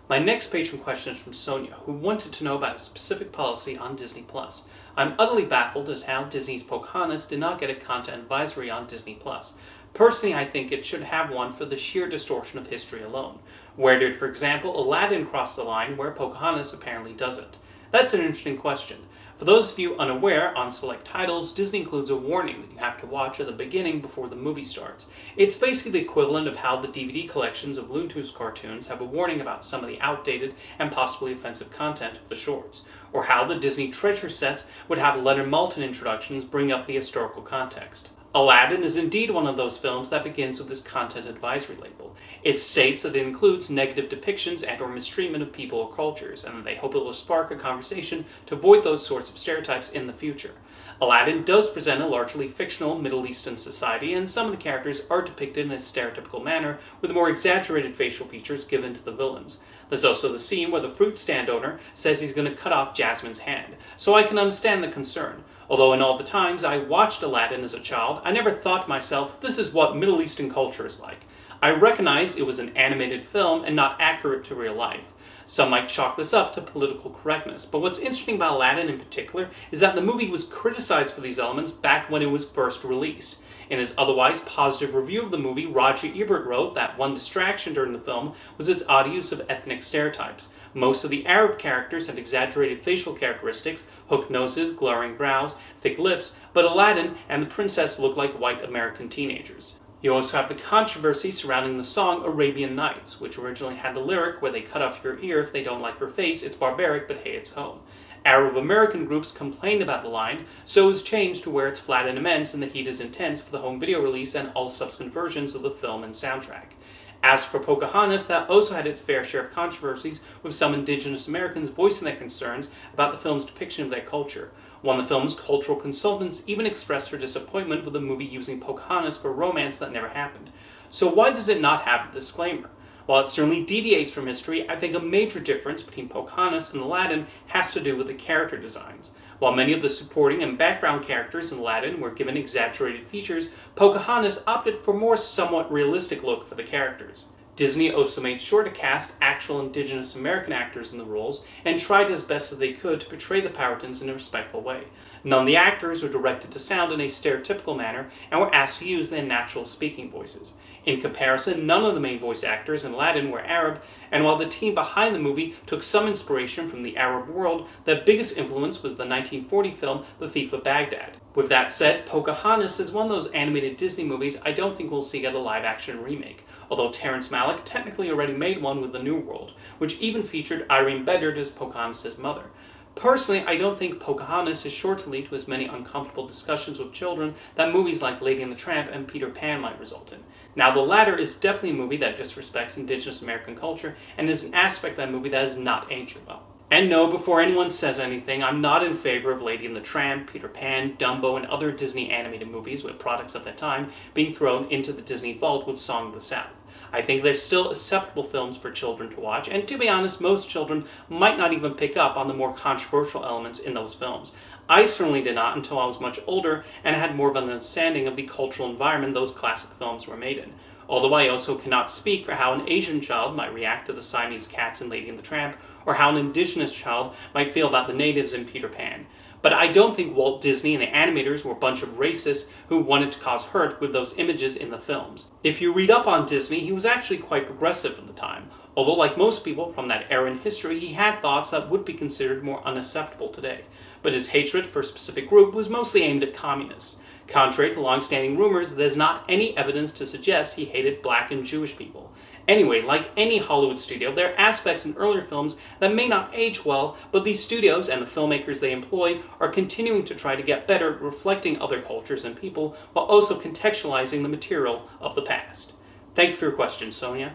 My next patron question is from Sonia, who wanted to know about a specific policy on Disney+. I'm utterly baffled as to how Disney's Pocahontas did not get a content advisory on Disney+. Personally, I think it should have one for the sheer distortion of history alone. Where did, for example, Aladdin cross the line where Pocahontas apparently doesn't? That's an interesting question. For those of you unaware, on select titles, Disney includes a warning that you have to watch at the beginning before the movie starts. It's basically the equivalent of how the DVD collections of Looney Tunes cartoons have a warning about some of the outdated and possibly offensive content of the shorts, or how the Disney treasure sets would have Leonard Maltin introductions bring up the historical context. Aladdin is indeed one of those films that begins with this content advisory label. It states that it includes negative depictions and or mistreatment of people or cultures, and that they hope it will spark a conversation to avoid those sorts of stereotypes in the future. Aladdin does present a largely fictional Middle Eastern society, and some of the characters are depicted in a stereotypical manner, with more exaggerated facial features given to the villains. There's also the scene where the fruit stand owner says he's going to cut off Jasmine's hand, so I can understand the concern. Although in all the times I watched Aladdin as a child, I never thought to myself, this is what Middle Eastern culture is like. I recognize it was an animated film and not accurate to real life. Some might chalk this up to political correctness, but what's interesting about Aladdin in particular is that the movie was criticized for these elements back when it was first released. In his otherwise positive review of the movie, Roger Ebert wrote that one distraction during the film was its odd use of ethnic stereotypes. Most of the Arab characters had exaggerated facial characteristics, hooked noses, glaring brows, thick lips, but Aladdin and the princess looked like white American teenagers. You also have the controversy surrounding the song Arabian Nights, which originally had the lyric where they cut off your ear if they don't like your face, it's barbaric, but hey, it's home. Arab American groups complained about the line, so it was changed to where it's flat and immense and the heat is intense for the home video release and all subsequent versions of the film and soundtrack. As for Pocahontas, that also had its fair share of controversies, with some indigenous Americans voicing their concerns about the film's depiction of their culture. One of the film's cultural consultants even expressed her disappointment with the movie using Pocahontas for romance that never happened. So why does it not have a disclaimer? While it certainly deviates from history, I think a major difference between Pocahontas and Aladdin has to do with the character designs. While many of the supporting and background characters in Aladdin were given exaggerated features, Pocahontas opted for a more somewhat realistic look for the characters. Disney also made sure to cast actual indigenous American actors in the roles and tried as best as they could to portray the Puritans in a respectful way. None of the actors were directed to sound in a stereotypical manner and were asked to use their natural speaking voices. In comparison, none of the main voice actors in Aladdin were Arab, and while the team behind the movie took some inspiration from the Arab world, their biggest influence was the 1940 film The Thief of Baghdad. With that said, Pocahontas is one of those animated Disney movies I don't think we'll see get a live-action remake, although Terrence Malick technically already made one with The New World, which even featured Irene Bedard as Pocahontas' mother. Personally, I don't think Pocahontas is sure to lead to as many uncomfortable discussions with children that movies like Lady and the Tramp and Peter Pan might result in. Now, the latter is definitely a movie that disrespects indigenous American culture and is an aspect of that movie that is not aged well. And no, before anyone says anything, I'm not in favor of Lady and the Tramp, Peter Pan, Dumbo, and other Disney animated movies with products at that time being thrown into the Disney vault with Song of the South. I think they're still acceptable films for children to watch, and to be honest, most children might not even pick up on the more controversial elements in those films. I certainly did not until I was much older and had more of an understanding of the cultural environment those classic films were made in. Although I also cannot speak for how an Asian child might react to the Siamese cats in Lady and the Tramp, or how an indigenous child might feel about the natives in Peter Pan. But I don't think Walt Disney and the animators were a bunch of racists who wanted to cause hurt with those images in the films. If you read up on Disney, he was actually quite progressive at the time, although like most people from that era in history, he had thoughts that would be considered more unacceptable today. But his hatred for a specific group was mostly aimed at communists. Contrary to long-standing rumors, there's not any evidence to suggest he hated black and Jewish people. Anyway, like any Hollywood studio, there are aspects in earlier films that may not age well, but these studios and the filmmakers they employ are continuing to try to get better at reflecting other cultures and people while also contextualizing the material of the past. Thank you for your question, Sonia.